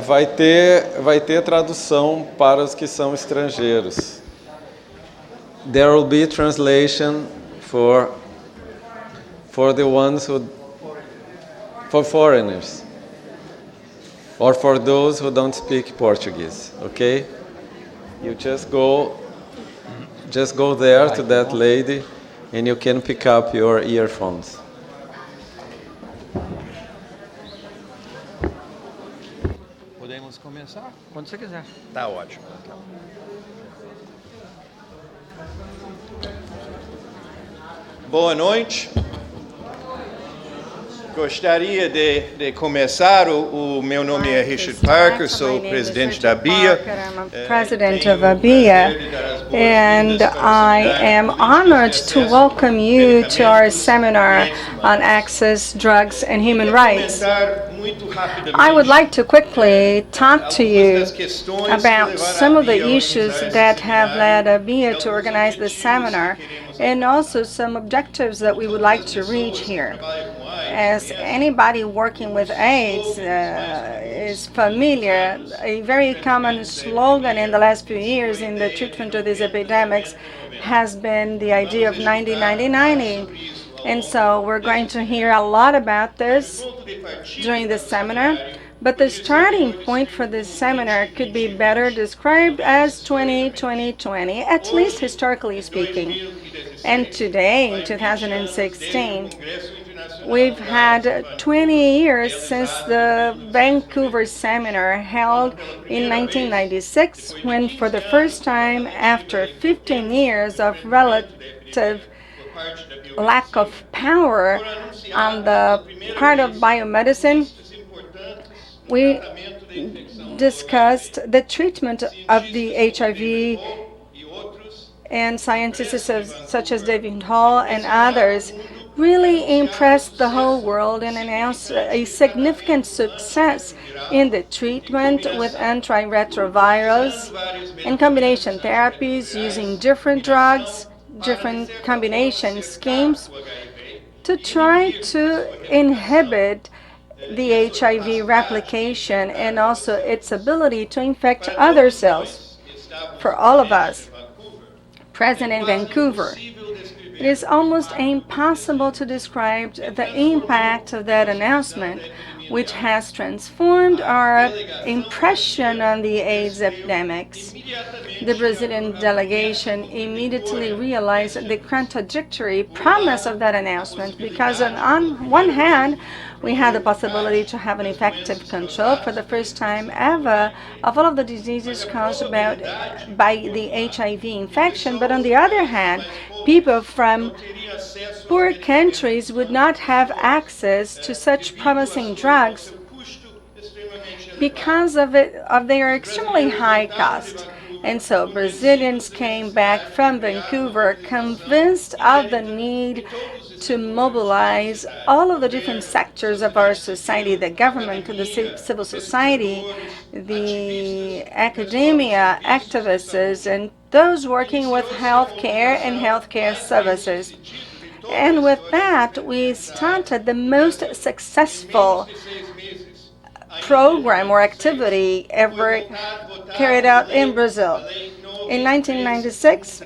Vai ter tradução para os que são estrangeiros. There will be translation for the ones for foreigners or for those who don't speak Portuguese, okay? You just go there to that lady and you can pick up your earphones. Podemos começar? Quando você quiser. Tá ótimo. Boa noite. Gostaria de começar. O meu nome é Richard Parker, sou presidente da ABIA. I'm a president of ABIA, and I am honored to welcome you to our seminar on access, drugs, and human rights. I would like to quickly talk to you about some of the issues that have led ABIA to organize this seminar, and also some objectives that we would like to reach here. As anybody working with AIDS is familiar, a very common slogan in the last few years in the treatment of these epidemics has been the idea of 90-90-90. And so we're going to hear a lot about this during this seminar. But the starting point for this seminar could be better described as 20-20-20, at least historically speaking. And today, in 2016, we've had 20 years since the Vancouver seminar held in 1996, when for the first time after 15 years of relative lack of power on the part of biomedicine, we discussed the treatment of the HIV, and scientists such as David Hall and others really impressed the whole world and announced a significant success in the treatment with antiretrovirals and combination therapies using different drugs, different combination schemes to try to inhibit the HIV replication and also its ability to infect other cells. For all of us present in Vancouver, it is almost impossible to describe the impact of that announcement, which has transformed our impression on the AIDS epidemics. The Brazilian delegation immediately realized the contradictory promise of that announcement, because on one hand, we had the possibility to have an effective control for the first time ever of all of the diseases caused by the HIV infection, but on the other hand, people from poor countries would not have access to such promising drugs because of their extremely high cost. And so Brazilians came back from Vancouver convinced of the need to mobilize all of the different sectors of our society, the government, the civil society, the academia, activists, and those working with healthcare and healthcare services. And with that, we started the most successful program or activity ever carried out in Brazil. In 1996,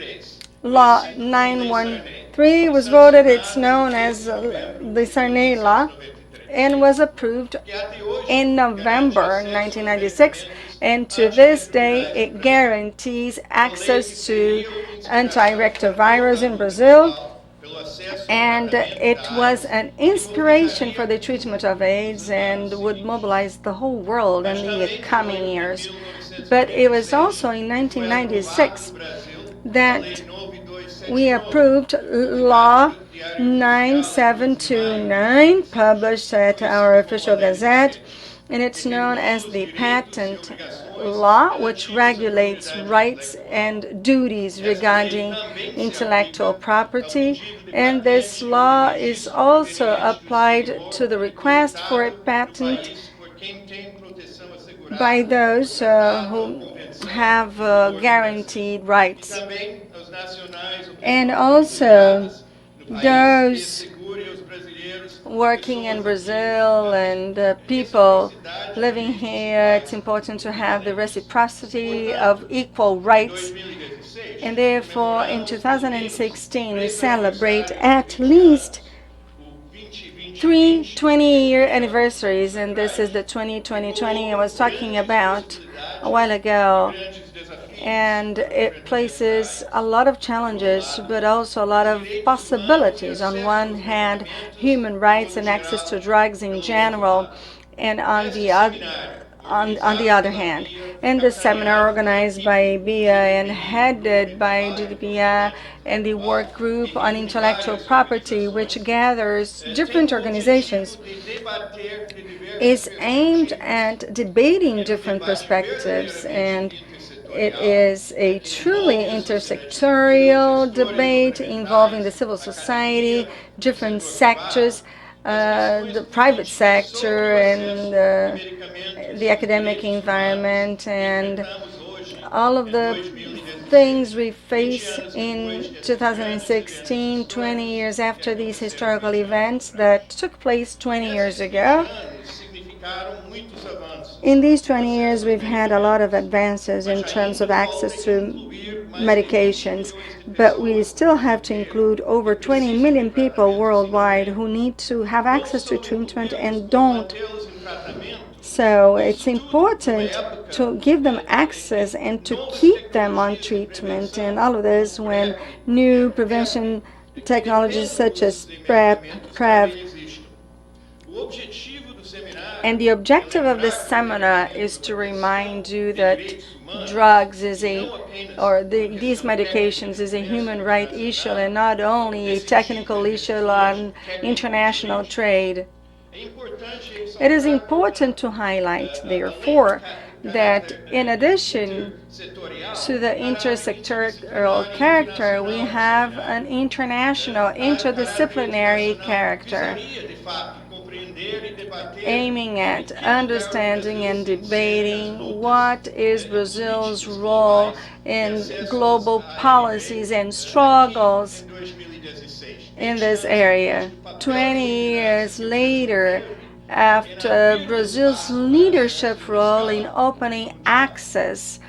Law 913 was voted. It's known as the Sarney Law, and was approved in November 1996. And to this day, it guarantees access to antiretrovirals in Brazil. And it was an inspiration for the treatment of AIDS and would mobilize the whole world in the coming years. But it was also in 1996 that we approved Law 9729, published at our official gazette, and it's known as the Patent Law, which regulates rights and duties regarding intellectual property. And this law is also applied to the request for a patent by those who have guaranteed rights. And also, those working in Brazil and people living here, it's important to have the reciprocity of equal rights. And therefore, in 2016, we celebrate at least three 20-year anniversaries, and this is the 2020 I was talking about a while ago. And it places a lot of challenges, but also a lot of possibilities. On one hand, human rights and access to drugs in general, and on the other hand, in the seminar organized by ABIA and headed by GTPI and the work group on intellectual property, which gathers different organizations, is aimed at debating different perspectives, and it is a truly intersectorial debate involving the civil society, different sectors, the private sector, and the academic environment, and all of the things we face in 2016, 20 years after these historical events that took place 20 years ago. In these 20 years, we've had a lot of advances in terms of access to medications, but we still have to include over 20 million people worldwide who need to have access to treatment and don't. So it's important to give them access and to keep them on treatment, and all of this when new prevention technologies such as PrEP, PrEV. And the objective of this seminar is to remind you that drugs is these medications is a human right issue and not only a technical issue on international trade. It is important to highlight, therefore, that in addition to the intersectoral character, we have an international, interdisciplinary character, aiming at understanding and debating what is Brazil's role in global policies and struggles in this area. 20 years later, after Brazil's leadership role in opening access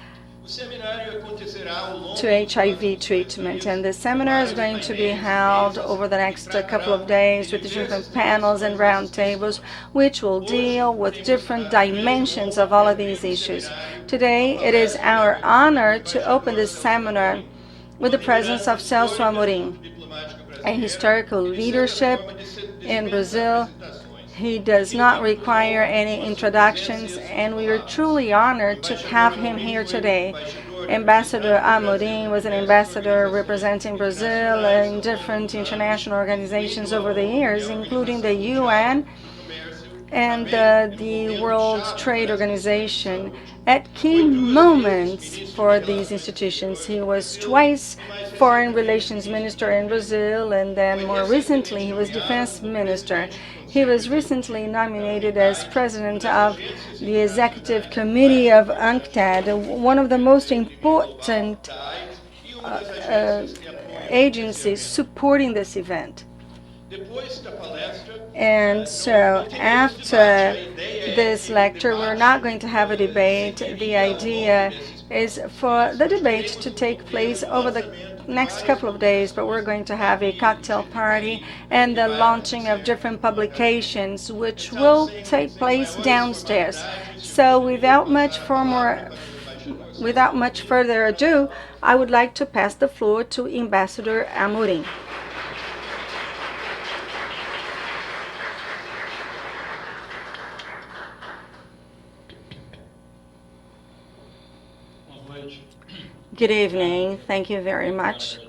to HIV treatment. And the seminar is going to be held over the next couple of days with different panels and roundtables, which will deal with different dimensions of all of these issues. Today, it is our honor to open this seminar with the presence of Celso Amorim, a historical leadership in Brazil. He does not require any introductions, and we are truly honored to have him here today. Ambassador Amorim was an ambassador representing Brazil in different international organizations over the years, including the UN and the World Trade Organization. At key moments for these institutions, he was twice Foreign Relations Minister in Brazil, and then more recently he was Defense Minister. He was recently nominated as President of the Executive Committee of UNCTAD, one of the most important agencies supporting this event. And so after this lecture, we're not going to have a debate. The idea is for the debate to take place over the next couple of days, but we're going to have a cocktail party and the launching of different publications, which will take place downstairs. So without much further ado, I would like to pass the floor to Ambassador Amorim. Good evening. Thank you very much.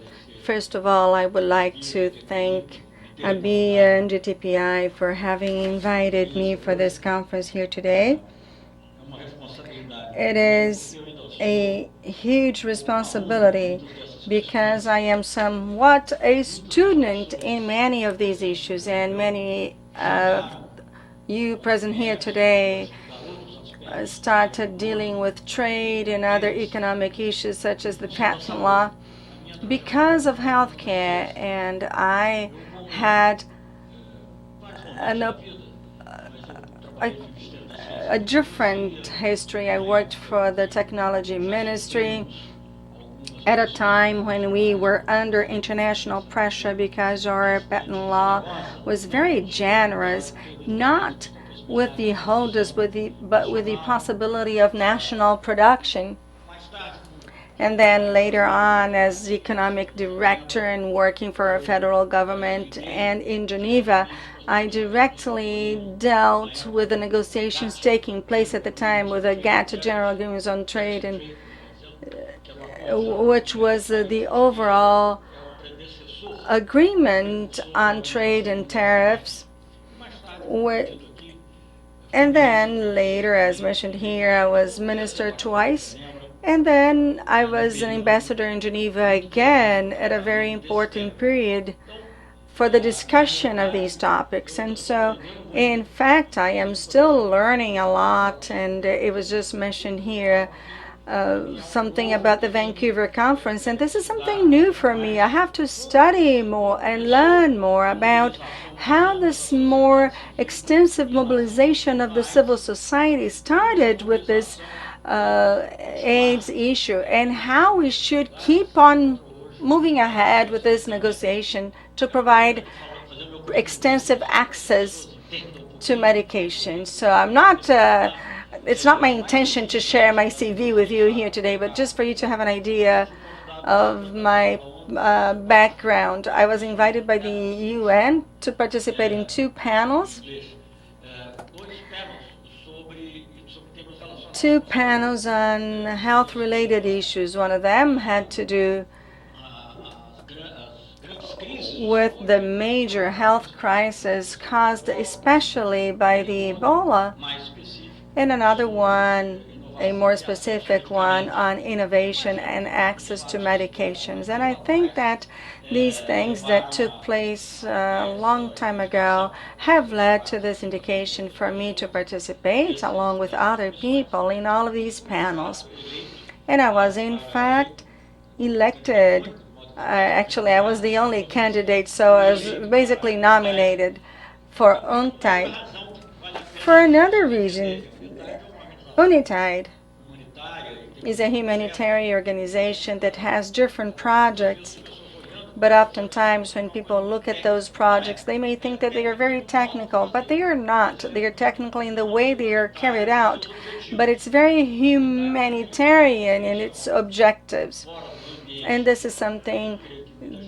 First of all, I would like to thank ABIA and GTPI for having invited me for this conference here today. It is a huge responsibility because I am somewhat a student in many of these issues, and many of you present here today started dealing with trade and other economic issues such as the patent law. because of healthcare, and I had an, a, a different history. I worked for the technology ministry at a time when we were under international pressure because our patent law was very generous, not with the holders, but with the possibility of national production. And then later on, as economic director and working for a federal government and in Geneva, I directly dealt with the negotiations taking place at the time with the GATT, General Agreements on Trade, and which was the overall agreement on trade and tariffs. And then later, as mentioned here, I was minister twice. And then I was an ambassador in Geneva again at a very important period for the discussion of these topics. And so, in fact, I am still learning a lot. And it was just mentioned here something about the Vancouver conference, and this is something new for me. I have to study more and learn more about how this more extensive mobilization of the civil society started with this AIDS issue, and how we should keep on moving ahead with this negotiation to provide extensive access to medication. So I'm not it's not my intention to share my CV with you here today, but just for you to have an idea of my background. I was invited by the UN to participate in 2 panels. 2 panels on health-related issues. One of them had to do with the major health crisis caused especially by the Ebola, and another one, a more specific one, on innovation and access to medications. And I think that these things that took place a long time ago have led to this indication for me to participate along with other people in all of these panels. And I was in fact elected. Actually, I was the only candidate, so I was basically nominated for UNCTAD. For another reason, UNITAID is a humanitarian organization that has different projects, but oftentimes when people look at those projects, they may think that they are very technical, but they are not. They are technical in the way they are carried out, but it's very humanitarian in its objectives. And this is something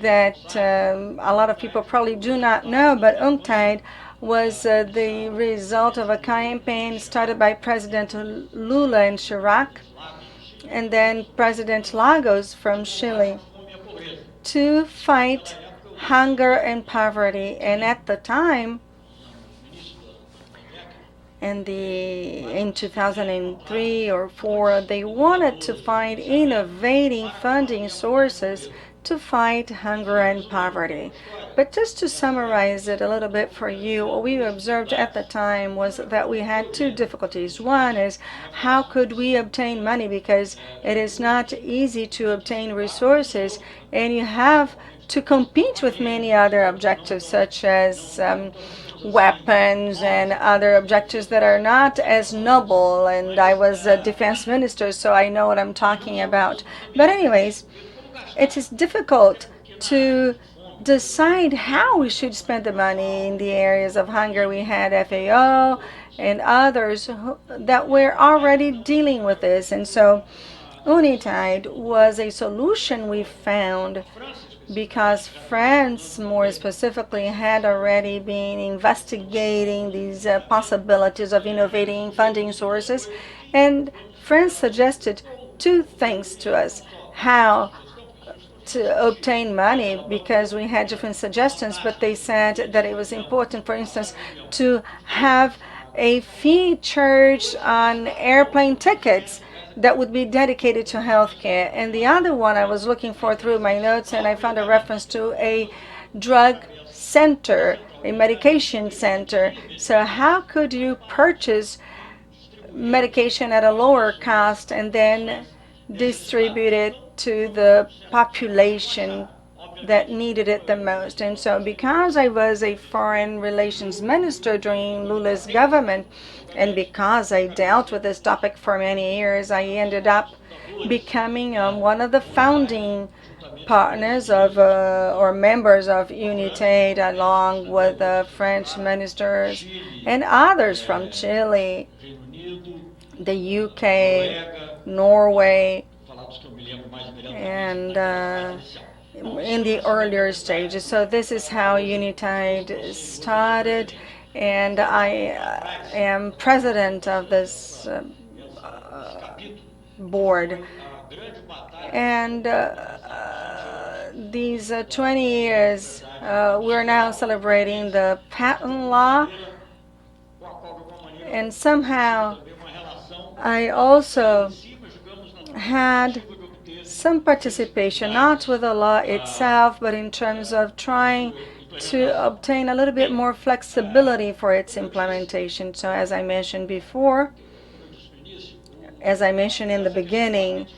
that a lot of people probably do not know, but UNCTAD was the result of a campaign started by President Lula and Chirac, and then President Lagos from Chile, to fight hunger and poverty. And at the time, in 2003 or 4, they wanted to find innovating funding sources to fight hunger and poverty. But just to summarize it a little bit for you, what we observed at the time was that we had 2 difficulties. One is, how could we obtain money, because it is not easy to obtain resources, and you have to compete with many other objectives such as weapons and other objectives that are not as noble. And I was a defense minister, so I know what I'm talking about. But anyways, it is difficult to decide how we should spend the money in the areas of hunger. We had FAO and others that were already dealing with this. And so UNITAID was a solution we found because France, more specifically, had already been investigating these possibilities of innovating funding sources. And France suggested 2 things to us: how to obtain money, because we had different suggestions, but they said that it was important, for instance, to have a fee charged on airplane tickets that would be dedicated to healthcare. And the other one I was looking for through my notes, and I found a reference to a drug center, a medication center. So how could you purchase medication at a lower cost and then distributed to the population that needed it the most. And so because I was a foreign relations minister during Lula's government, and because I dealt with this topic for many years, I ended up becoming one of the founding partners of or members of UNITAID, along with French ministers and others from Chile, the UK, Norway, and in the earlier stages. So this is how UNITAID started, and I am president of this board. And these 20 years, we're now celebrating the patent law, and somehow I also had some participation, not with the law itself, but in terms of trying to obtain a little bit more flexibility for its implementation. So as I mentioned before, as I mentioned in the beginning,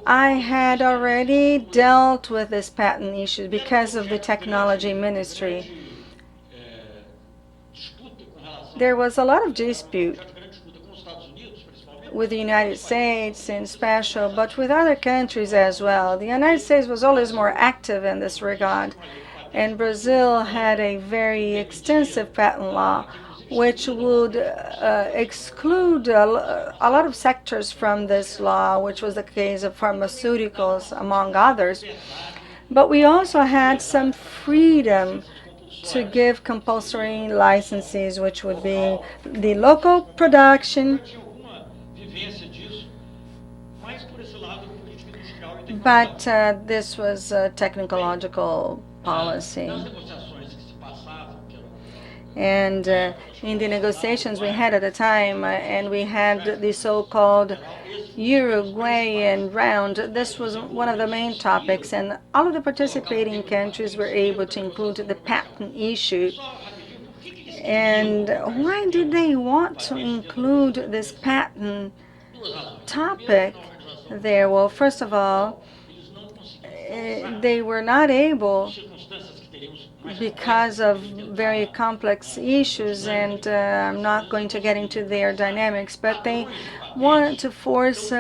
I had already dealt with this patent issue because of the technology ministry. There was a lot of dispute with the United States in special, but with other countries as well. The United States was always more active in this regard, and Brazil had a very extensive patent law which would exclude a lot of sectors from this law, which was the case of pharmaceuticals, among others. But we also had some freedom to give compulsory licenses, which would be the local production, but this was a technological policy. And in the negotiations we had at the time, and we had the so-called Uruguayan round, this was one of the main topics, and all of the participating countries were able to include the patent issue. And why did they want to include this patent topic there? Well, first of all, they were not able, because of very complex issues, and I'm not going to get into their dynamics, but they wanted to force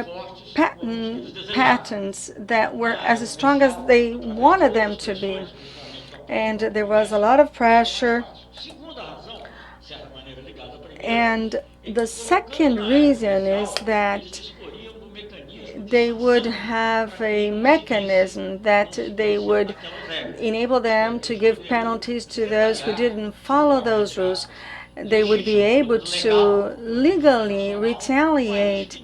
patents that were as strong as they wanted them to be. And there was a lot of pressure. And the second reason is that they would have a mechanism that they would enable them to give penalties to those who didn't follow those rules. They would be able to legally retaliate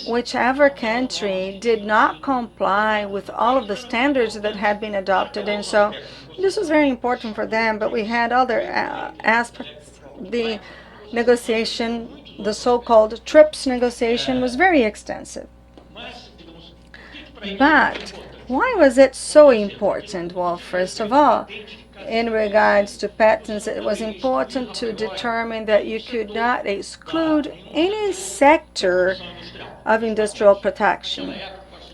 whichever country did not comply with all of the standards that had been adopted. And so this was very important for them, but we had other aspects. The negotiation, the so-called TRIPS negotiation, was very extensive. But why was it so important? Well, first of all, in regards to patents, it was important to determine that you could not exclude any sector of industrial protection.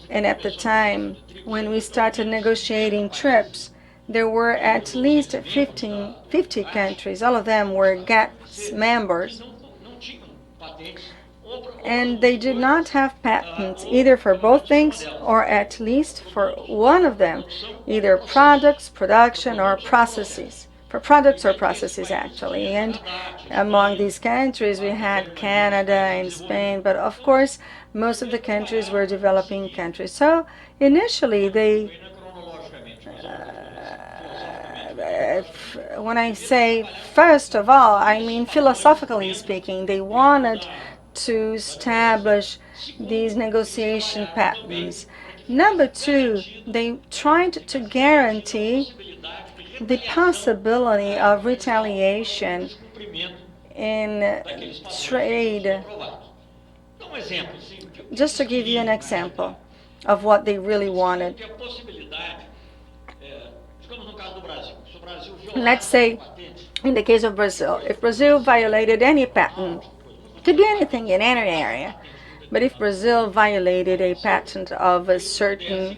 And at the time when we started negotiating TRIPS, there were at least 50 countries. All of them were GATT members. And they did not have patents either for both things, or at least for one of them, either products, production, or processes. For products or processes, actually. And among these countries, we had Canada and Spain, but of course, most of the countries were developing countries. So initially, they when I say first of all, I mean philosophically speaking, they wanted to establish these negotiation patents. Number two, they tried to guarantee the possibility of retaliation in trade. Just to give you an example of what they really wanted. Let's say, in the case of Brazil, if Brazil violated any patent, it could be anything in any area, But if Brazil violated a patent of a certain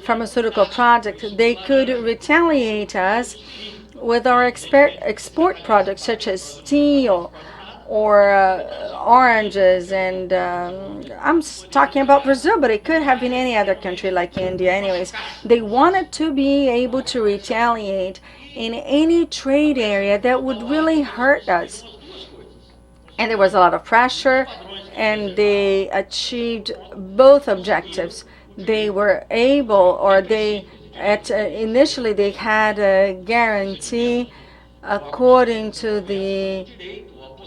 pharmaceutical product, they could retaliate us with our export products such as steel or oranges. And I'm talking about Brazil, but it could have been any other country like India. Anyways, they wanted to be able to retaliate in any trade area that would really hurt us. And there was a lot of pressure, and they achieved both objectives. They were able, or they initially they had a guarantee according to the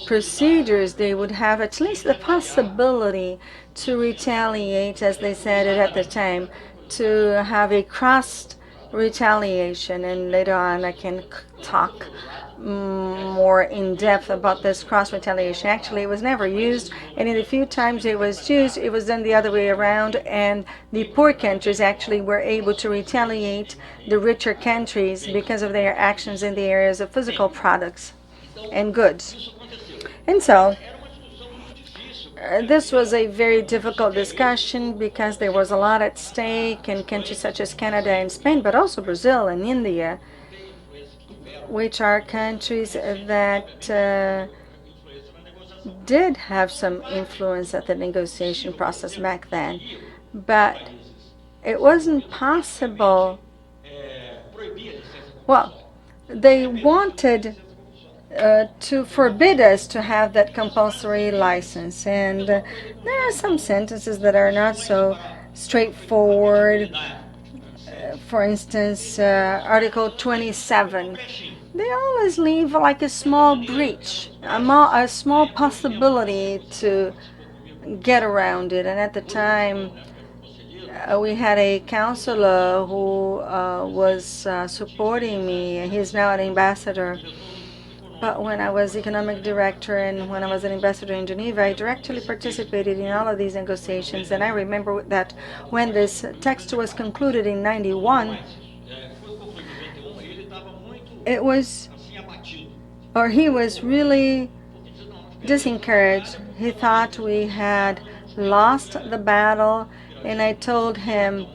procedures. They would have at least the possibility to retaliate, as they said it at the time, to have a cross retaliation. And later on I can talk more in depth about this cross retaliation. Actually, it was never used, and in the few times it was used, it was done the other way around, and the poor countries actually were able to retaliate the richer countries because of their actions in the areas of physical products and goods. And so this was a very difficult discussion because there was a lot at stake in countries such as Canada and Spain, but also Brazil and India, which are countries that did have some influence at the negotiation process back then. But it wasn't possible. Well, they wanted to forbid us to have that compulsory license. And there are some sentences that are not so straightforward. For instance, Article 27. They always leave like a small breach, a small possibility to get around it. And at the time, we had a counselor who was supporting me. He's now an ambassador. But when I was economic director and when I was an ambassador in Geneva, I directly participated in all of these negotiations. And I remember that when this text was concluded in 91, it was, or he was really disencouraged. He thought we had lost the battle, and I told him,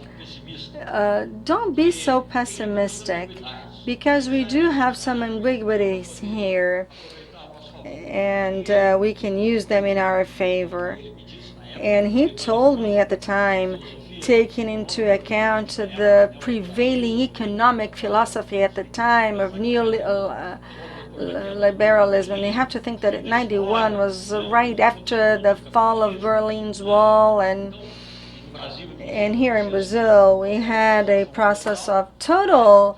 don't be so pessimistic, because we do have some ambiguities here, and we can use them in our favor. And he told me at the time, taking into account the prevailing economic philosophy at the time of neoliberalism. And you have to think that 91 was right after the fall of Berlin's Wall, and here in Brazil we had a process of total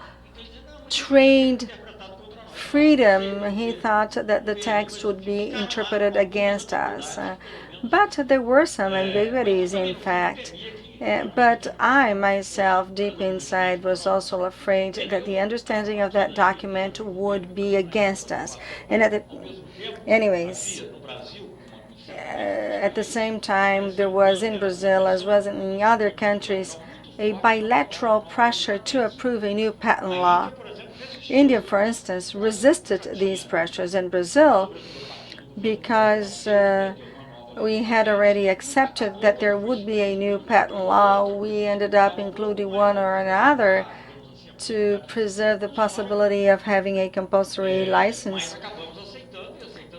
trade freedom. He thought that the text would be interpreted against us. But there were some ambiguities, in fact. But I myself, deep inside, was also afraid that the understanding of that document would be against us. And anyways, at the same time, there was in Brazil, as well as in other countries, a bilateral pressure to approve a new patent law. India, for instance, resisted these pressures, and Brazil, because we had already accepted that there would be a new patent law, we ended up including one or another to preserve the possibility of having a compulsory license.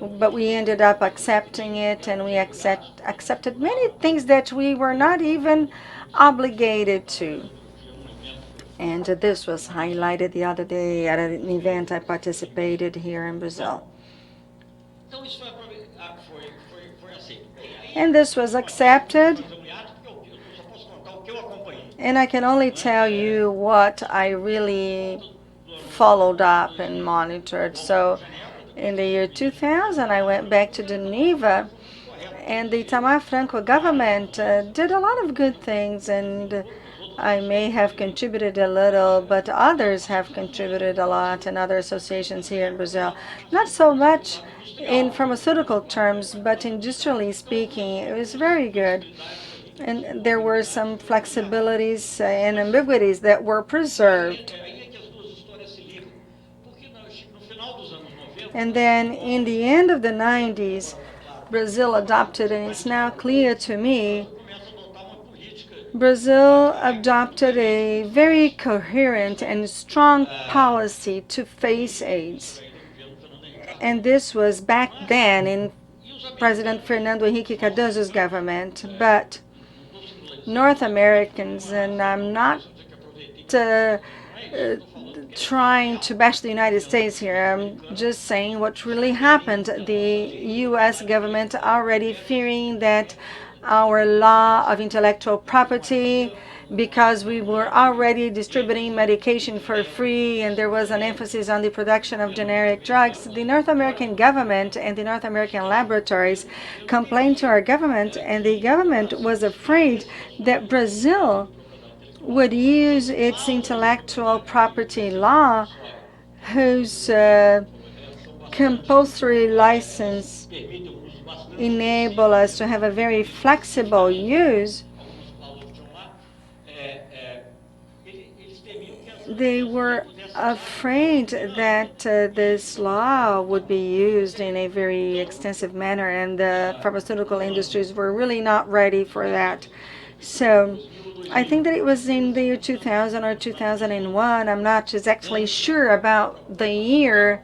But we ended up accepting it, and we accepted many things that we were not even obligated to. And this was highlighted the other day at an event I participated here in Brazil. And this was accepted, and I can only tell you what I really followed up and monitored. So in the year 2000, I went back to Geneva, and the Itamar Franco government did a lot of good things, and I may have contributed a little, but others have contributed a lot, and other associations here in Brazil. Not so much in pharmaceutical terms, but industrially speaking, it was very good. And there were some flexibilities and ambiguities that were preserved. And then in the end of the 90s, Brazil adopted, and it's now clear to me, Brazil adopted a very coherent and strong policy to face AIDS. And this was back then in President Fernando Henrique Cardoso's government. But North Americans, and I'm not trying to bash the United States here, I'm just saying what really happened. The U.S. government already fearing that our law of intellectual property, because we were already distributing medication for free and there was an emphasis on the production of generic drugs, the North American government and the North American laboratories complained to our government, and the government was afraid that Brazil would use its intellectual property law, whose compulsory license enable us to have a very flexible use. They were afraid that this law would be used in a very extensive manner, and the pharmaceutical industries were really not ready for that. So I think that it was in the year 2000 or 2001. I'm not exactly sure about the year,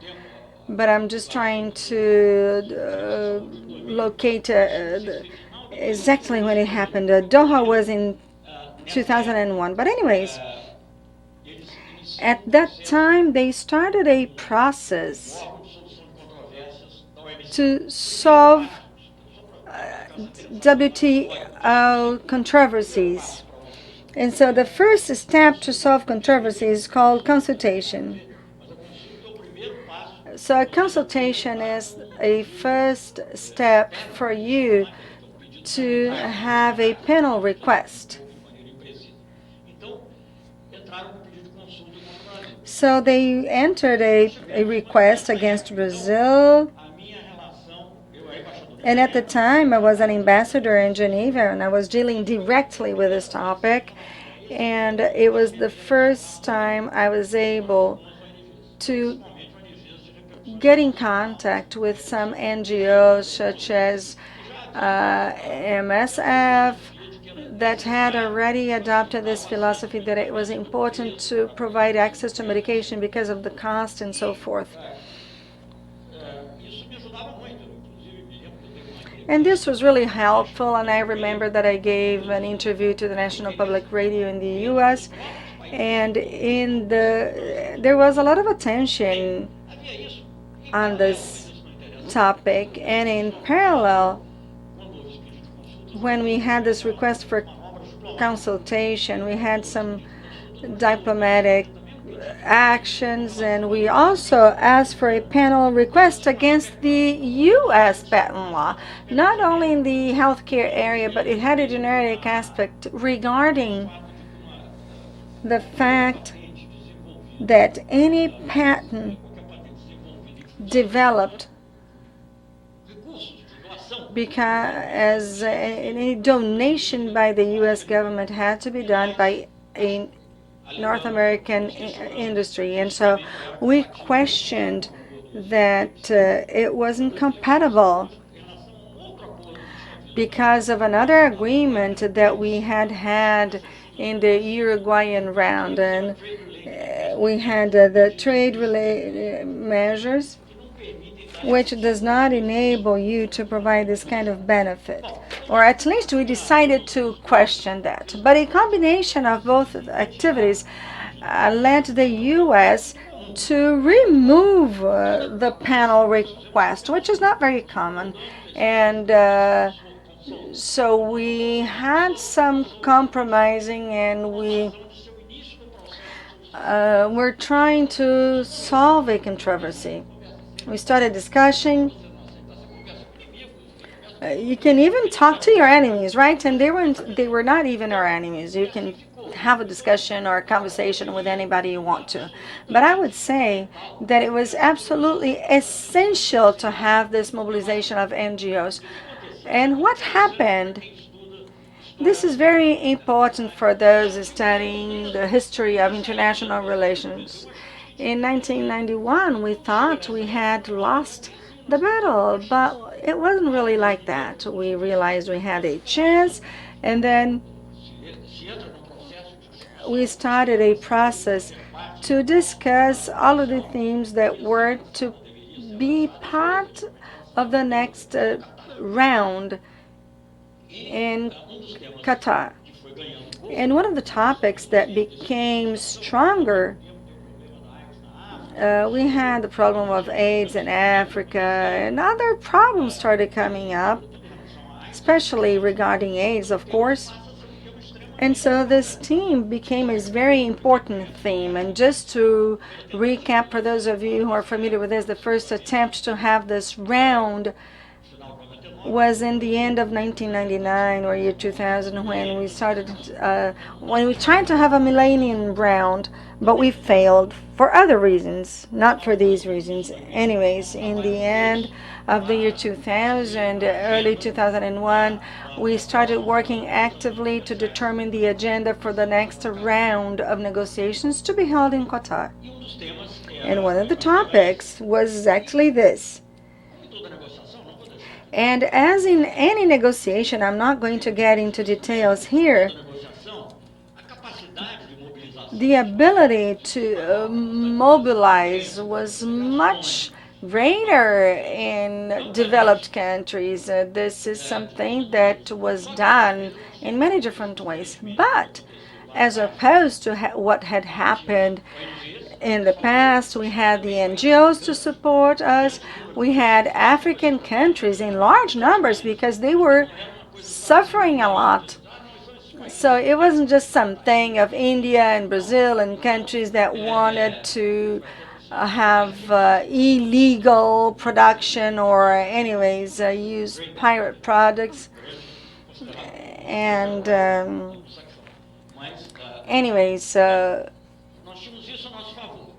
but I'm just trying to locate exactly when it happened. Doha was in 2001. But anyways, at that time, they started a process to solve WTO controversies. And so the first step to solve controversies is called consultation. So a consultation is a first step for you to have a panel request. So they entered a request against Brazil. And at the time, I was an ambassador in Geneva, and I was dealing directly with this topic. And it was the first time I was able to get in contact with some NGOs, such as MSF, that had already adopted this philosophy that it was important to provide access to medication because of the cost and so forth. And this was really helpful, and I remember that I gave an interview to the National Public Radio in the U.S., and there was a lot of attention on this topic. And in parallel, when we had this request for consultation, we had some diplomatic actions, and we also asked for a panel request against the U.S. patent law, not only in the healthcare area, but it had a generic aspect regarding the fact that any patent developed because any donation by the U.S. government had to be done by a North American industry. And so we questioned that it wasn't compatible because of another agreement that we had in the Uruguayan round. And we had the trade-related measures, which does not enable you to provide this kind of benefit. Or at least we decided to question that. But a combination of both activities led the U.S. to remove the panel request, which is not very common. And so we had some compromising, and we were trying to solve a controversy. We started discussing. You can even talk to your enemies, right? And they were not even our enemies. You can have a discussion or a conversation with anybody you want to. But I would say that it was absolutely essential to have this mobilization of NGOs. And what happened? This is very important for those studying the history of international relations. In 1991, we thought we had lost the battle, but it wasn't really like that. We realized we had a chance, and then we started a process to discuss all of the themes that were to be part of the next round in Qatar. And one of the topics that became stronger, we had the problem of AIDS in Africa, and other problems started coming up, especially regarding AIDS, of course. And so this theme became a very important theme. And just to recap, for those of you who are familiar with this, the first attempt to have this round was in the end of 1999 or year 2000, when we tried to have a millennium round, but we failed for other reasons, not for these reasons. Anyways, in the end of the year 2000, early 2001, we started working actively to determine the agenda for the next round of negotiations to be held in Qatar. And one of the topics was actually this. And as in any negotiation, I'm not going to get into details here, the ability to mobilize was much greater in developed countries. This is something that was done in many different ways. But as opposed to what had happened in the past, we had the NGOs to support us. We had African countries in large numbers because they were suffering a lot. So it wasn't just something of India and Brazil and countries that wanted to have illegal production or anyways use pirate products. And anyways,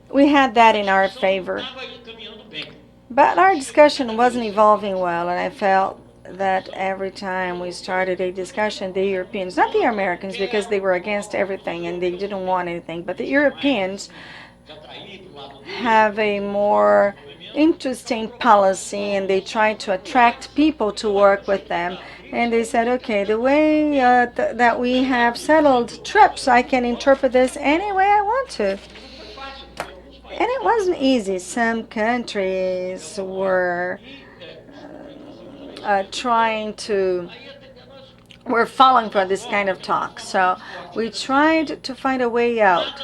we had that in our favor. But our discussion wasn't evolving well, and I felt that every time we started a discussion, the Europeans, not the Americans because they were against everything and they didn't want anything, but the Europeans have a more interesting policy and they try to attract people to work with them. And they said, okay, the way that we have settled trips, I can interpret this any way I want to. And it wasn't easy. Some countries were were falling for this kind of talk. So we tried to find a way out.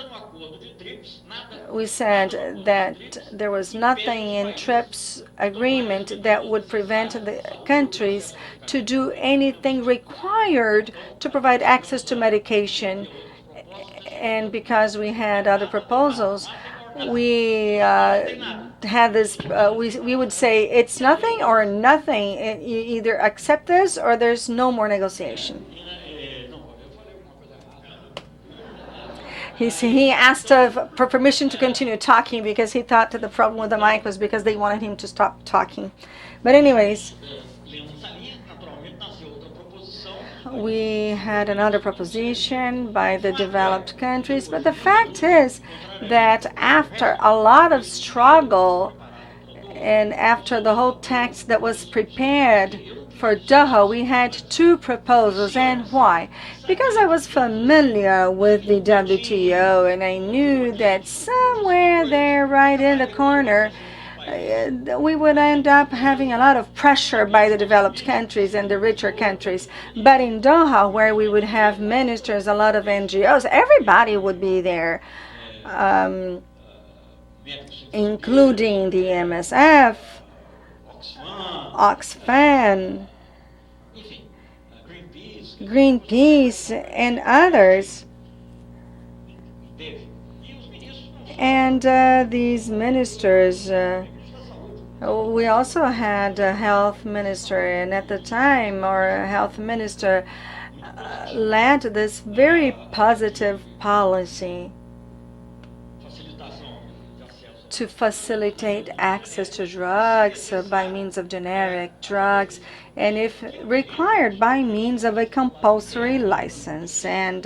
We said that there was nothing in TRIPS agreement that would prevent the countries to do anything required to provide access to medication. And because we had other proposals, we had this, we would say it's nothing or nothing. You either accept this or there's no more negotiation. He asked for permission to continue talking because he thought that the problem with the mic was because they wanted him to stop talking. But anyways, we had another proposition by the developed countries. But the fact is that after a lot of struggle and after the whole text that was prepared for Doha, we had two proposals. And why? Because I was familiar with the WTO and I knew that somewhere there right in the corner we would end up having a lot of pressure by the developed countries and the richer countries. But in Doha, where we would have ministers, a lot of NGOs, everybody would be there, including the MSF, Oxfam, Greenpeace, and others. And these ministers, we also had a health minister, and at the time our health minister led this very positive policy to facilitate access to drugs by means of generic drugs, and if required, by means of a compulsory license. And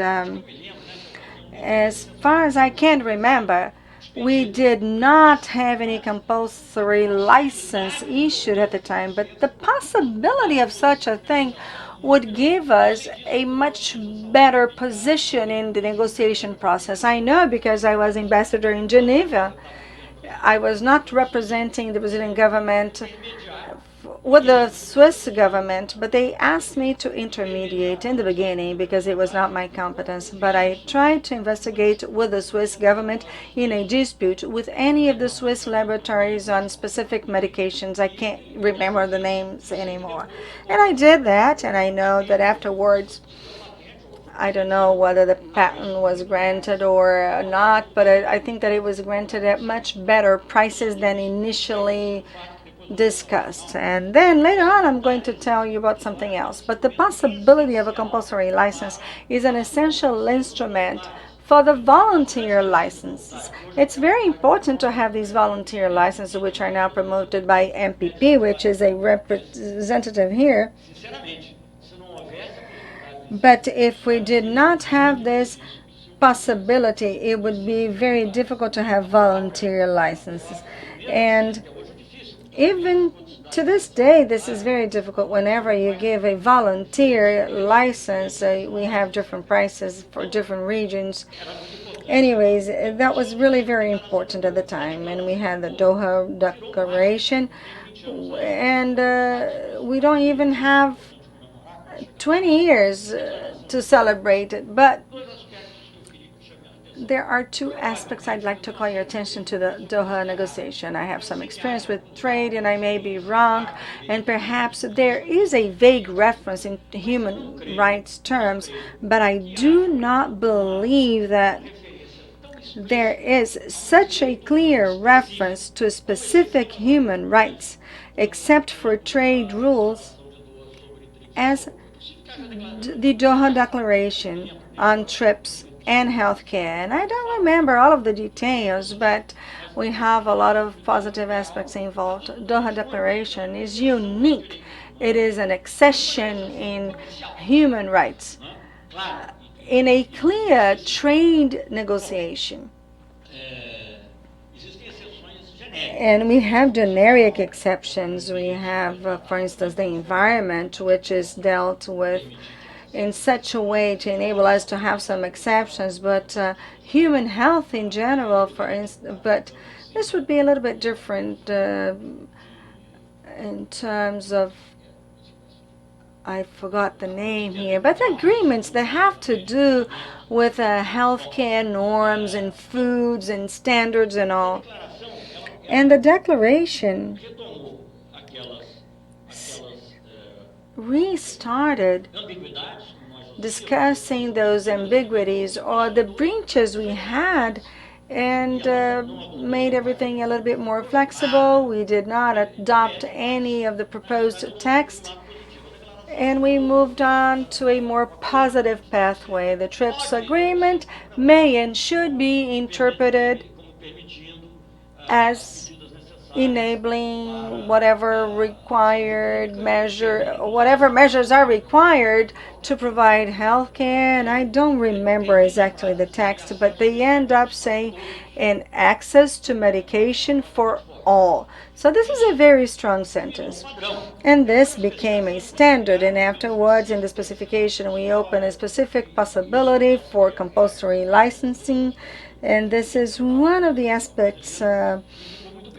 as far as I can remember, We did not have any compulsory license issued at the time, but the possibility of such a thing would give us a much better position in the negotiation process. I know because I was ambassador in Geneva. I was not representing the Brazilian government with the Swiss government, but they asked me to intermediate in the beginning because it was not my competence. But I tried to investigate with the Swiss government in a dispute with any of the Swiss laboratories on specific medications. I can't remember the names anymore. And I did that, and I know that afterwards, I don't know whether the patent was granted or not, but I think that it was granted at much better prices than initially discussed. And then later on, I'm going to tell you about something else. But the possibility of a compulsory license is an essential instrument for the volunteer licenses. It's very important to have these volunteer licenses, which are now promoted by MPP, which is a representative here. But if we did not have this possibility, it would be very difficult to have volunteer licenses. And even to this day, this is very difficult. Whenever you give a volunteer license, we have different prices for different regions. Anyways, that was really very important at the time. And we had the Doha Declaration. And we don't even have 20 years to celebrate it. But there are two aspects I'd like to call your attention to the Doha negotiation. I have some experience with trade and I may be wrong, and perhaps there is a vague reference in human rights terms, but I do not believe that there is such a clear reference to specific human rights, except for trade rules, as the Doha Declaration on TRIPS and healthcare. And I don't remember all of the details, but we have a lot of positive aspects involved. Doha Declaration is unique. It is an accession in human rights in a clear trade negotiation. And we have generic exceptions. We have, for instance, the environment, which is dealt with in such a way to enable us to have some exceptions, but human health in general, for instance, but this would be a little bit different in terms of, I forgot the name here, but agreements that have to do with healthcare norms and foods and standards and all. And the declaration restarted discussing those ambiguities or the breaches we had and made everything a little bit more flexible. We did not adopt any of the proposed text, and we moved on to a more positive pathway. The TRIPS agreement may and should be interpreted as enabling whatever measures are required to provide health care. And I don't remember exactly the text, but they end up saying an access to medication for all. So this is a very strong sentence. And this became a standard, and afterwards in the specification we open a specific possibility for compulsory licensing, and this is one of the aspects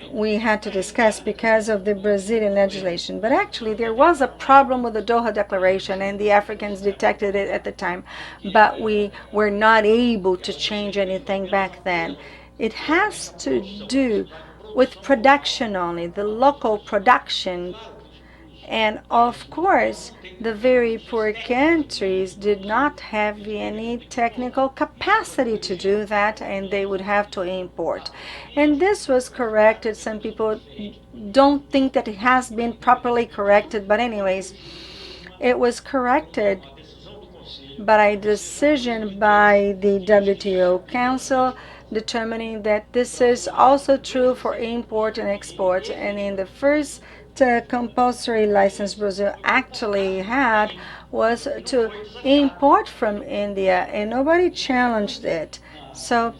we had to discuss because of the Brazilian legislation. But actually there was a problem with the Doha Declaration, and the Africans detected it at the time, but we were not able to change anything back then. It has to do with production only, the local production. And of course, the very poor countries did not have any technical capacity to do that, and they would have to import. And this was corrected. Some people don't think that it has been properly corrected, but anyways, it was corrected by a decision by the WTO Council determining that this is also true for import and export. And in the first compulsory license Brazil actually had was to import from India, and nobody challenged it. So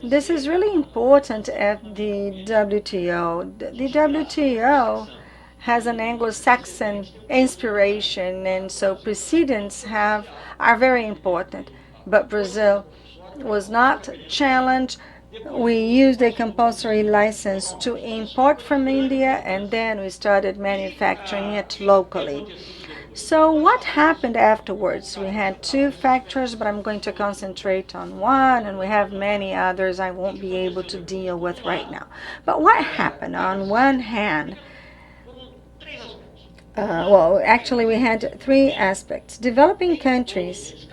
This is really important at the WTO. The WTO has an Anglo-Saxon inspiration, and so precedents are very important. But Brazil was not challenged. We used a compulsory license to import from India, and then we started manufacturing it locally. So what happened afterwards? We had two factors, but I'm going to concentrate on one, and we have many others I won't be able to deal with right now. But what happened? On one hand, well, actually, we had three aspects. Developing countries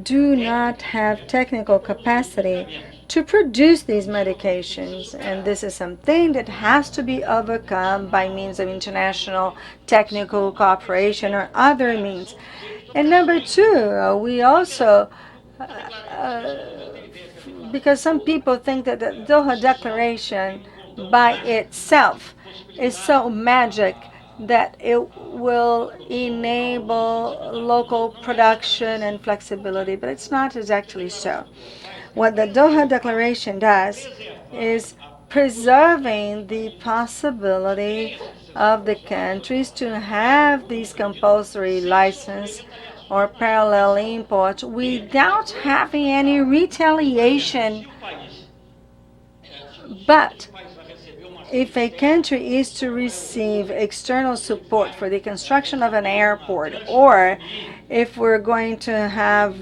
do not have technical capacity to produce these medications, and this is something that has to be overcome by means of international technical cooperation or other means. And number two, we also, because some people think that the Doha Declaration by itself is so magic that it will enable local production and flexibility, but it's not exactly so. What the Doha Declaration does is preserving the possibility of the countries to have these compulsory license or parallel imports without having any retaliation. But if a country is to receive external support for the construction of an airport, or if we're going to have,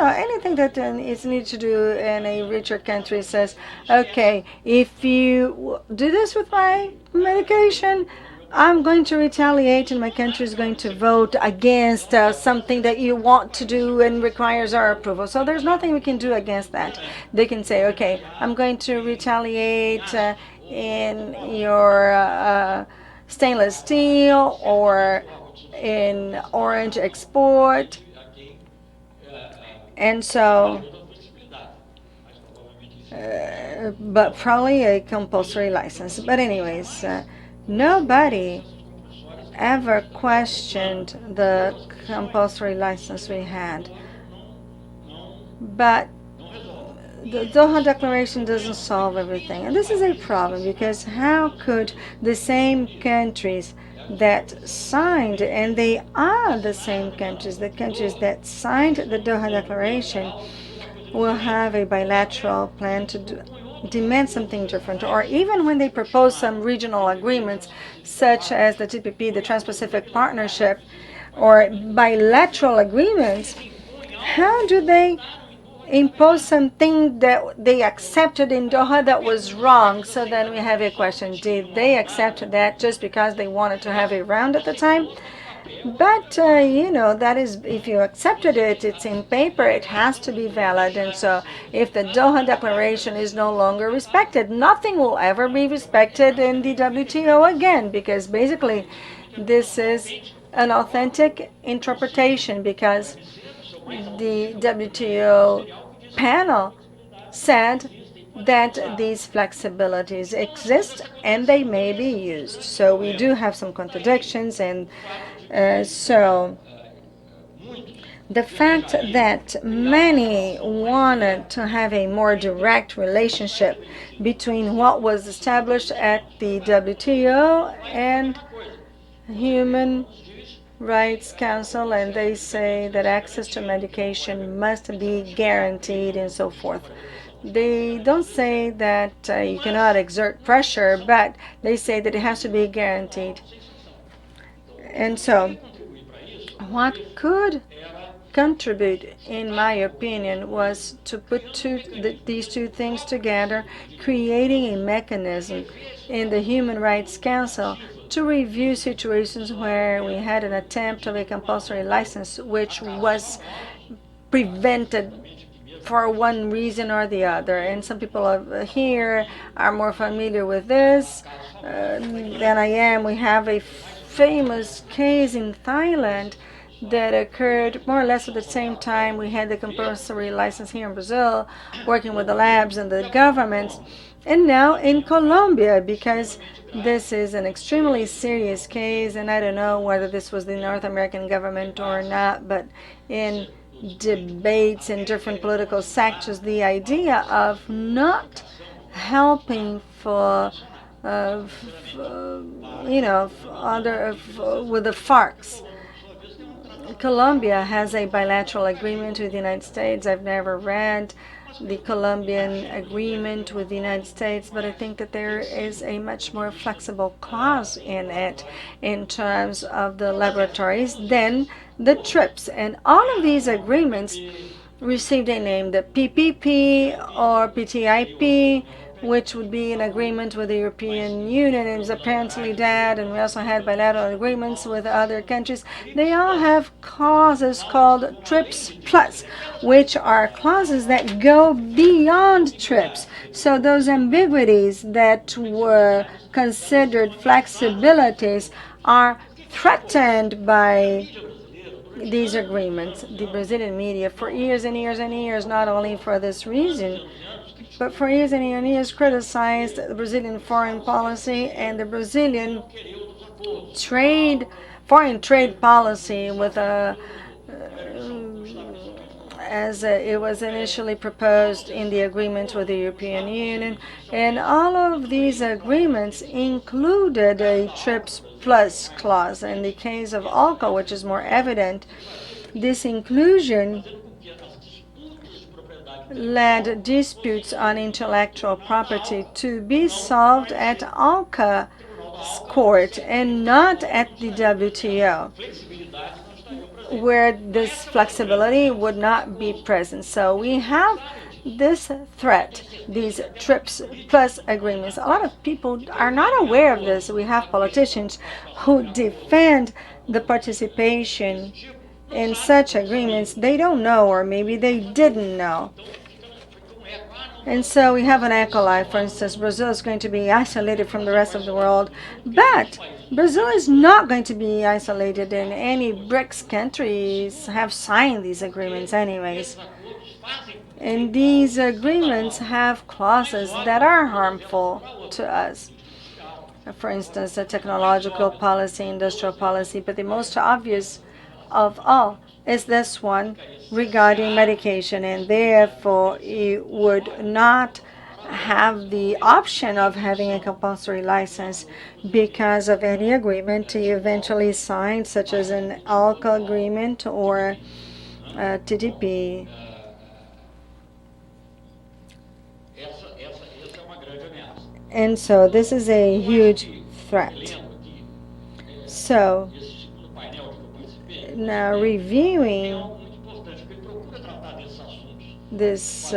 anything that is needed to do in a richer country says, okay, if you do this with my medication, I'm going to retaliate, and my country is going to vote against something that you want to do and requires our approval. So there's nothing we can do against that. They can say, okay, I'm going to retaliate in your stainless steel or in orange export. And so, but probably a compulsory license. But anyways, nobody ever questioned the compulsory license we had. But the Doha Declaration doesn't solve everything. And this is a problem, because how could the same countries that signed, and they are the same countries, the countries that signed the Doha Declaration, will have a bilateral plan to demand something different, or even when they propose some regional agreements, such as the TPP, the Trans-Pacific Partnership, or bilateral agreements, how do they impose something that they accepted in Doha that was wrong? So then we have a question, did they accept that just because they wanted to have a round at the time? But, that is, if you accepted it, it's in paper, it has to be valid. And so if the Doha Declaration is no longer respected, nothing will ever be respected in the WTO again, because basically this is an authentic interpretation, because the WTO panel said that these flexibilities exist and they may be used. So we do have some contradictions, and so the fact that many wanted to have a more direct relationship between what was established at the WTO and Human Rights Council, and they say that access to medication must be guaranteed and so forth. They don't say that you cannot exert pressure, but they say that it has to be guaranteed. And so what could contribute, in my opinion, was to put these two things together, creating a mechanism in the Human Rights Council to review situations where we had an attempt of a compulsory license which was prevented for one reason or the other. And some people here are more familiar with this than I am. We have a famous case in Thailand that occurred more or less at the same time we had the compulsory license here in Brazil, working with the labs and the governments, and now in Colombia, because this is an extremely serious case, and I don't know whether this was the North American government or not, but in debates in different political sectors, the idea of not helping for, with the FARCs. Colombia has a bilateral agreement with the United States. I've never read the Colombian agreement with the United States, but I think that there is a much more flexible clause in it in terms of the laboratories than the TRIPS. And all of these agreements received a name, the PPP or PTIP, which would be an agreement with the European Union, and is apparently that, and we also had bilateral agreements with other countries. They all have clauses called TRIPS Plus, which are clauses that go beyond TRIPS. So those ambiguities that were considered flexibilities are threatened by these agreements. The Brazilian media, for years and years and years, not only for this reason, but for years and years criticized the Brazilian foreign policy and the Brazilian foreign trade policy with as it was initially proposed in the agreement with the European Union. And all of these agreements included a TRIPS Plus clause. In the case of ALCO, which is more evident, this inclusion led disputes on intellectual property to be solved at ALCA's court and not at the WTO, where this flexibility would not be present. So we have this threat, these TRIPS Plus agreements. A lot of people are not aware of this. We have politicians who defend the participation in such agreements. They don't know, or maybe they didn't know. And so we have an ecoli, for instance, Brazil is going to be isolated from the rest of the world, but Brazil is not going to be isolated, and any BRICS countries have signed these agreements anyways. And these agreements have clauses that are harmful to us. For instance, the technological policy, industrial policy, but the most obvious of all is this one regarding medication, and therefore you would not have the option of having a compulsory license because of any agreement you eventually signed, such as an ALCA agreement or TTP. And so this is a huge threat. So now reviewing this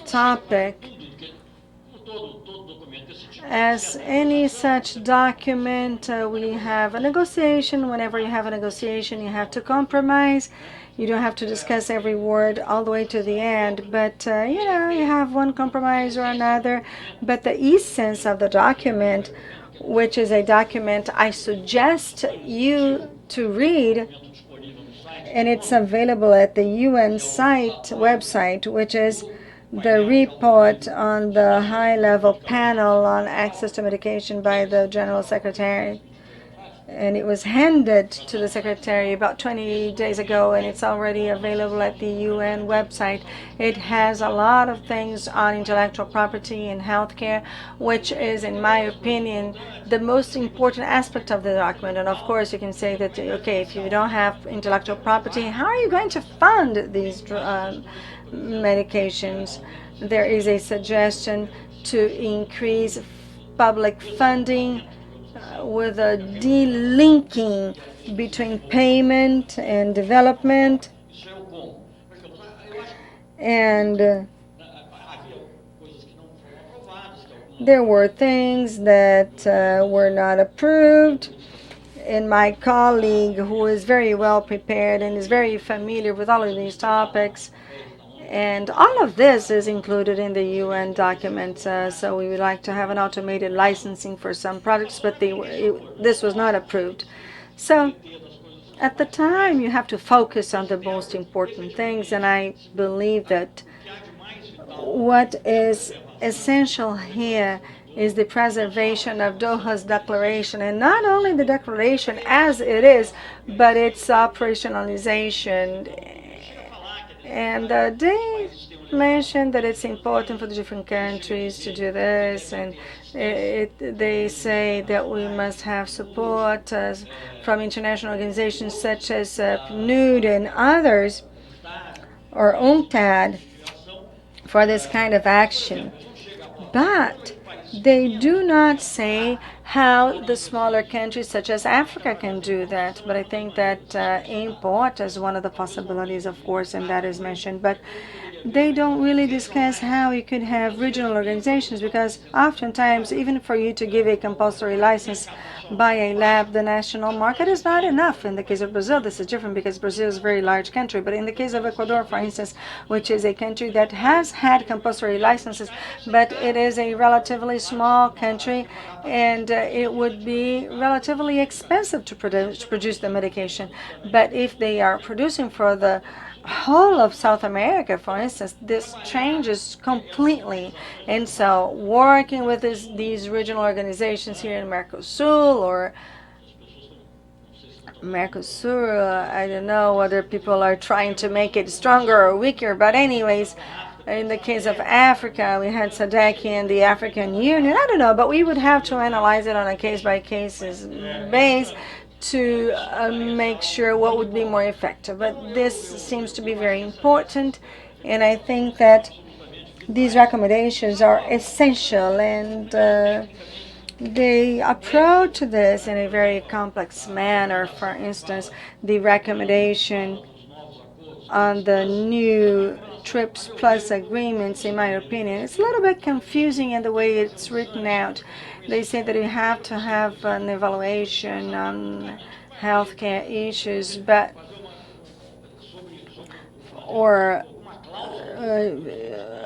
topic, as any such document, we have a negotiation. Whenever you have a negotiation, you have to compromise. You don't have to discuss every word all the way to the end, but you have one compromise or another. But the essence of the document, which is a document I suggest you to read, and it's available at the UN website, which is the report on the high-level panel on access to medication by the General Secretary. And it was handed to the Secretary about 20 days ago, and it's already available at the UN website. It has a lot of things on intellectual property and healthcare, which is, in my opinion, the most important aspect of the document. And of course, you can say that, okay, if you don't have intellectual property, how are you going to fund these medications? There is a suggestion to increase public funding with a delinking between payment and development. And there were things that were not approved. And my colleague, who is very well prepared and is very familiar with all of these topics, and all of this is included in the UN documents. So we would like to have an automated licensing for some products, but this was not approved. So at the time, you have to focus on the most important things, and I believe that what is essential here is the preservation of Doha's declaration, and not only the declaration as it is, but its operationalization And they mentioned that it's important for the different countries to do this, and they say that we must have support from international organizations such as PNUD and others, or UNCTAD, for this kind of action. But they do not say how the smaller countries such as Africa can do that. But I think that import is one of the possibilities, of course, and that is mentioned. But they don't really discuss how you could have regional organizations, because oftentimes, even for you to give a compulsory license by a lab, the national market is not enough. In the case of Brazil, this is different because Brazil is a very large country. But in the case of Ecuador, for instance, which is a country that has had compulsory licenses, but it is a relatively small country, and it would be relatively expensive to produce the medication. But if they are producing for the whole of South America, for instance, this changes completely. And so working with these regional organizations here in Mercosul or Mercosur, I don't know whether people are trying to make it stronger or weaker, but anyways, in the case of Africa, we had SADC and the African Union. I don't know, but we would have to analyze it on a case-by-case basis to make sure what would be more effective. But this seems to be very important, and I think that these recommendations are essential, and they approach this in a very complex manner. For instance, the recommendation on the new TRIPS Plus agreements, in my opinion, it's a little bit confusing in the way it's written out. They say that you have to have an evaluation on healthcare issues, but or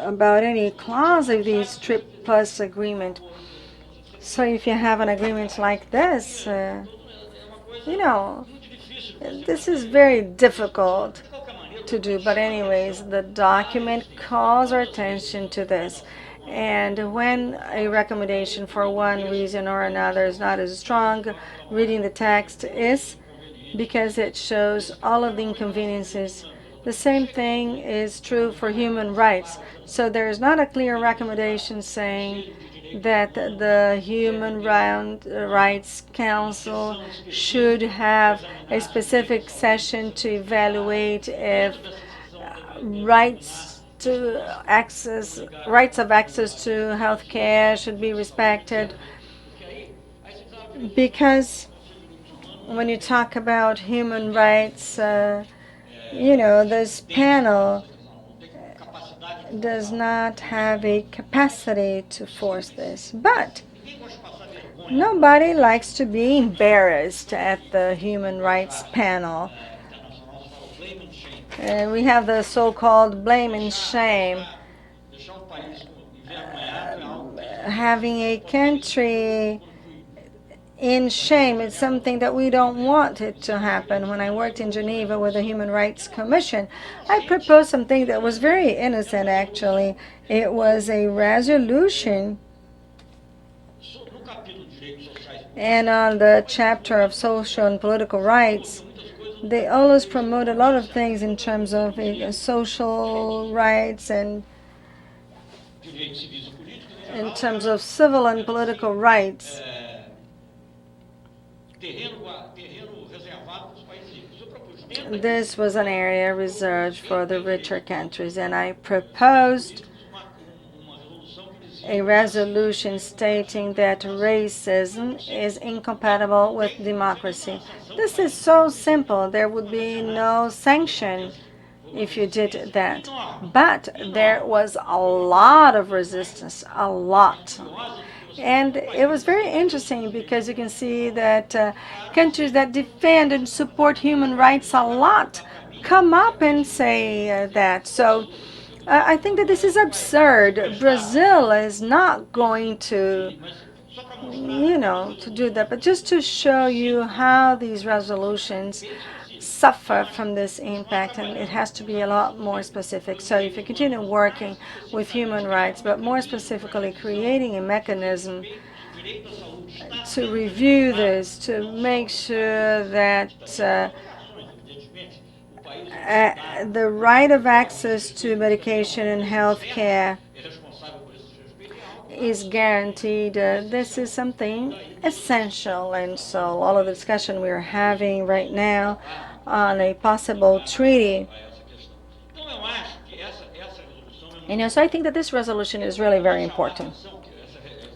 about any clause of these TRIPS Plus agreement. So if you have an agreement like this, this is very difficult to do. But anyways, the document calls our attention to this. And when a recommendation for one reason or another is not as strong, reading the text is because it shows all of the inconveniences. The same thing is true for human rights. So there is not a clear recommendation saying that the Human Rights Council should have a specific session to evaluate if rights of access to health care should be respected. Because when you talk about human rights, this panel does not have a capacity to force this. But nobody likes to be embarrassed at the human rights panel. We have the so-called blame and shame. Having a country in shame is something that we don't want it to happen. When I worked in Geneva with the Human Rights Commission, I proposed something that was very innocent, actually. It was a resolution, and on the chapter of social and political rights, they always promote a lot of things in terms of social rights and in terms of civil and political rights. This was an area reserved for the richer countries, and I proposed a resolution stating that racism is incompatible with democracy. This is so simple. There would be no sanction if you did that. But there was a lot of resistance, a lot. And it was very interesting because you can see that countries that defend and support human rights a lot come up and say that. So I think that this is absurd. Brazil is not going to do that. But just to show you how these resolutions suffer from this impact, and it has to be a lot more specific. So if you continue working with human rights, but more specifically creating a mechanism to review this, to make sure that the right of access to medication and health care is guaranteed. This is something essential, and so all of the discussion we are having right now on a possible treaty. So I think that this resolution is really very important.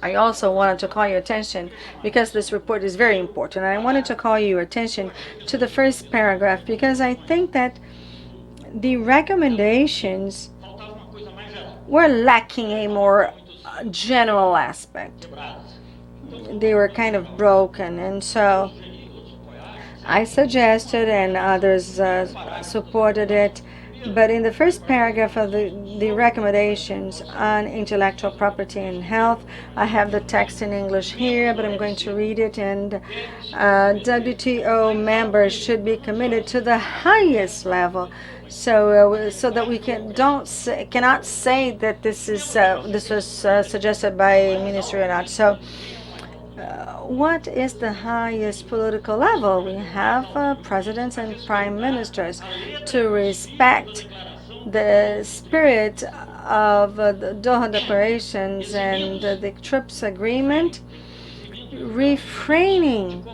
I also wanted to call your attention, because this report is very important, and I wanted to call your attention to the first paragraph, because I think that the recommendations were lacking a more general aspect. They were kind of broken, and so I suggested, and others supported it. But in the first paragraph of the recommendations on intellectual property and health, I have the text in English here, but I'm going to read it. And WTO members should be committed to the highest level, so that we cannot say that this was suggested by ministry or not. So what is the highest political level? We have presidents and prime ministers to respect the spirit of the Doha declarations and the TRIPS agreement, refraining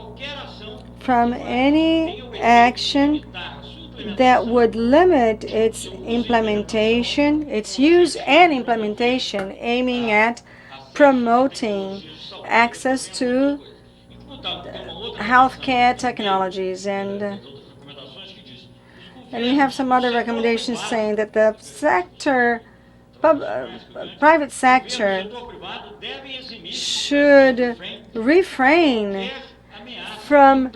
from any action that would limit its implementation, its use and implementation, aiming at promoting access to healthcare technologies. And we have some other recommendations saying that the private sector should refrain from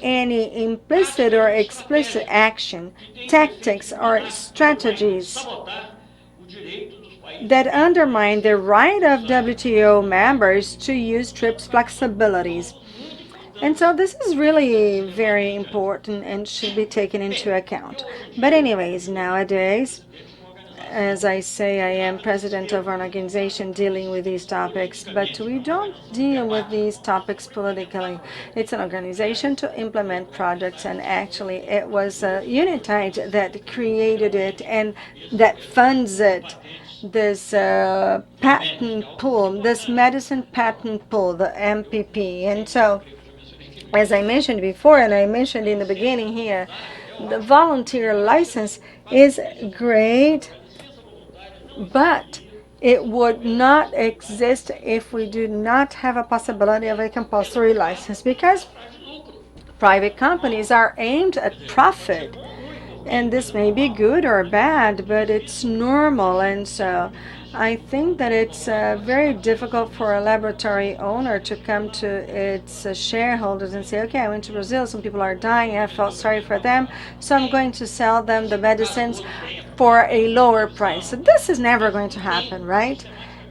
any implicit or explicit action, tactics, or strategies that undermine the right of WTO members to use TRIPS flexibilities. And so this is really very important and should be taken into account. But anyways, nowadays, as I say, I am president of an organization dealing with these topics, but we don't deal with these topics politically. It's an organization to implement projects, and actually it was Unitide that created it and that funds it. This patent pool, this medicine patent pool, the MPP. And so, as I mentioned before, and I mentioned in the beginning here, the volunteer license is great, but it would not exist if we do not have a possibility of a compulsory license, because private companies are aimed at profit. And this may be good or bad, but it's normal. And so I think that it's very difficult for a laboratory owner to come to its shareholders and say, okay, I went to Brazil, some people are dying, I felt sorry for them, so I'm going to sell them the medicines for a lower price. So this is never going to happen, right?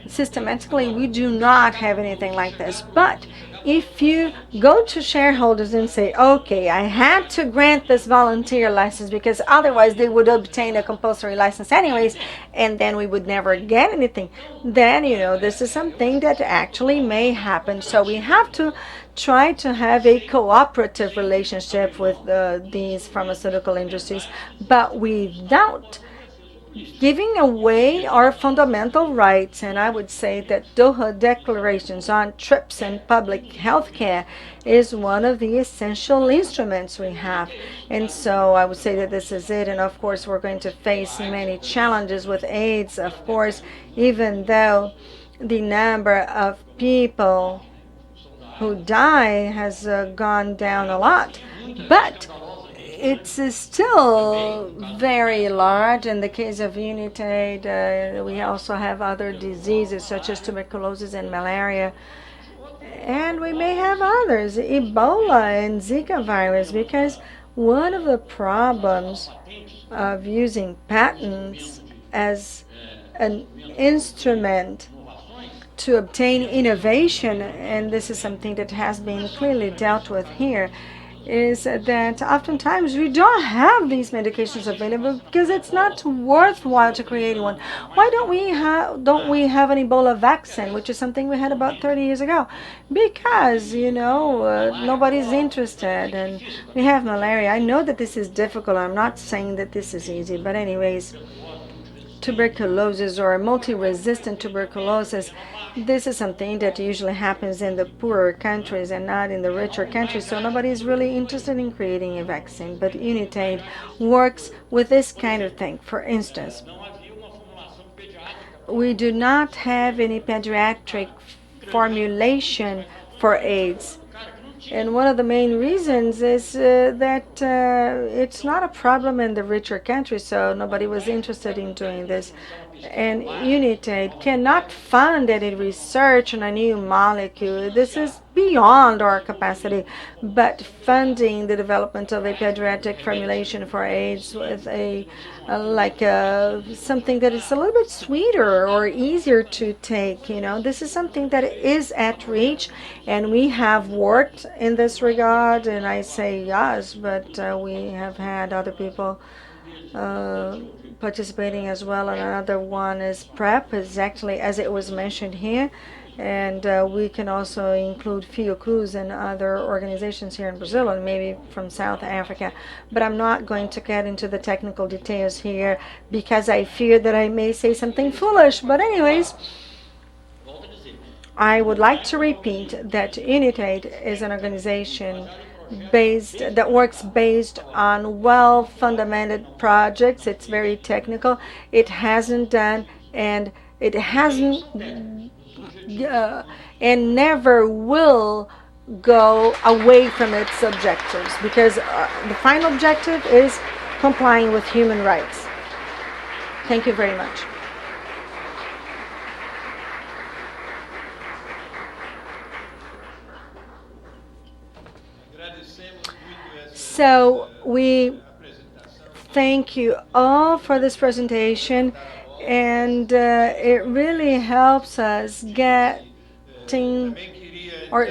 Systematically, we do not have anything like this. But if you go to shareholders and say, okay, I had to grant this volunteer license because otherwise they would obtain a compulsory license anyways, and then we would never get anything, then, this is something that actually may happen. So we have to try to have a cooperative relationship with these pharmaceutical industries, but without giving away our fundamental rights. And I would say that Doha declarations on TRIPS and public health care is one of the essential instruments we have. And so I would say that this is it. And of course, we're going to face many challenges with AIDS, of course, even though the number of people who die has gone down a lot. But it's still very large. In the case of Unitide, we also have other diseases such as tuberculosis and malaria. And we may have others, Ebola and Zika virus, because one of the problems of using patents as an instrument to obtain innovation, and this is something that has been clearly dealt with here, is that oftentimes we don't have these medications available because it's not worthwhile to create one. Why don't we have an Ebola vaccine, which is something we had about 30 years ago? Because nobody's interested, and we have malaria. I know that this is difficult. I'm not saying that this is easy, but anyways, tuberculosis or multi-resistant tuberculosis, this is something that usually happens in the poorer countries and not in the richer countries, so nobody is really interested in creating a vaccine. But Unitaid works with this kind of thing. For instance, we do not have any pediatric formulation for AIDS. And one of the main reasons is that it's not a problem in the richer countries, so nobody was interested in doing this. And Unitaid cannot fund any research on a new molecule. This is beyond our capacity. But funding the development of a pediatric formulation for AIDS with something that is a little bit sweeter or easier to take, this is something that is at reach, and we have worked in this regard. And I say yes, but we have had other people participating as well. And another one is PrEP, exactly as it was mentioned here. And we can also include Fiocruz and other organizations here in Brazil and maybe from South Africa. But I'm not going to get into the technical details here because I fear that I may say something foolish. But anyways, I would like to repeat that Unitaid is an organization that works based on well-fundamented projects. It's very technical. It hasn't done and it hasn't and never will go away from its objectives, because the final objective is complying with human rights. Thank you very much. So we thank you all for this presentation, and it really helps us getting or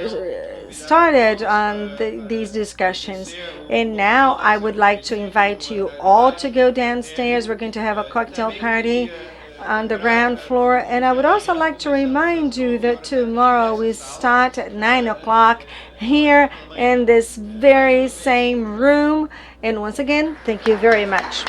started on these discussions. And now I would like to invite you all to go downstairs. We're going to have a cocktail party on the ground floor. And I would also like to remind you that tomorrow we start at 9 o'clock here in this very same room. And once again, thank you very much.